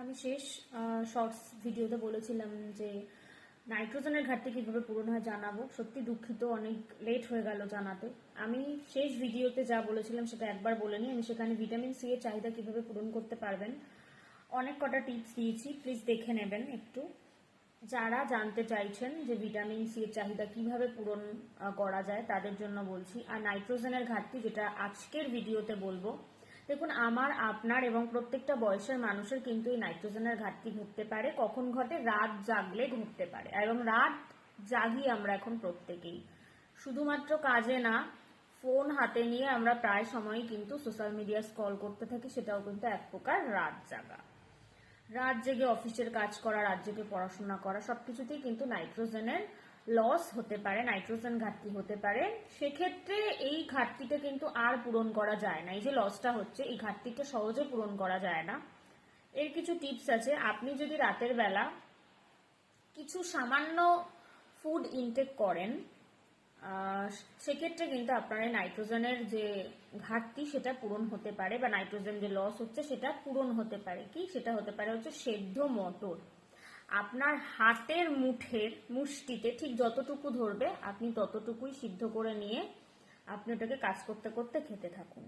আমি শেষ শর্টস ভিডিওতে বলেছিলাম যে নাইট্রোজেনের ঘাটতি কিভাবে পূরণ হয় জানাবো। সত্যি দুঃখিত, অনেক লেট হয়ে গেল জানাতে। আমি শেষ ভিডিওতে যা বলেছিলাম সেটা একবার বলে নিই। আমি সেখানে ভিটামিন সি এর চাহিদা কিভাবে পূরণ করতে পারবেন অনেক কটা টিপস দিয়েছি, প্লিজ দেখে নেবেন একটু। যারা জানতে চাইছেন যে ভিটামিন সি এর চাহিদা কিভাবে পূরণ করা যায় তাদের জন্য বলছি। আর নাইট্রোজেনের ঘাটতি যেটা আজকের ভিডিওতে বলবো, দেখুন আমার, আপনার এবং প্রত্যেকটা বয়সের মানুষের কিন্তু এই নাইট্রোজেনের ঘাটতি ঘটতে পারে। কখন ঘটে? রাত জাগলে ঘটতে পারে। এবং রাত জাগি আমরা এখন প্রত্যেকেই, শুধুমাত্র কাজে না, ফোন হাতে নিয়ে আমরা প্রায় সময়ই কিন্তু সোশ্যাল মিডিয়া স্ক্রল করতে থাকি, সেটাও কিন্তু এক প্রকার রাত জাগা। রাত জেগে অফিসের কাজ করা, রাত জেগে পড়াশোনা করা, সবকিছুতেই কিন্তু নাইট্রোজেনের লস হতে পারে, নাইট্রোজেন ঘাটতি হতে পারে। সেক্ষেত্রে এই ঘাটতিটা কিন্তু আর পূরণ করা যায় না। এই যে লসটা হচ্ছে, এই ঘাটতিটা সহজে পূরণ করা যায় না। এর কিছু টিপস আছে। আপনি যদি রাতের বেলা কিছু সামান্য ফুড ইনটেক করেন, সেক্ষেত্রে কিন্তু আপনার এই নাইট্রোজেনের যে ঘাটতি সেটা পূরণ হতে পারে, বা নাইট্রোজেন যে লস হচ্ছে সেটা পূরণ হতে পারে। কি সেটা হতে পারে? হচ্ছে সেদ্ধ মটর। আপনার হাতের মুষ্টিতে ঠিক যতটুকু ধরবে আপনি ততটুকুই সিদ্ধ করে নিয়ে আপনি ওটাকে কাজ করতে করতে খেতে থাকুন।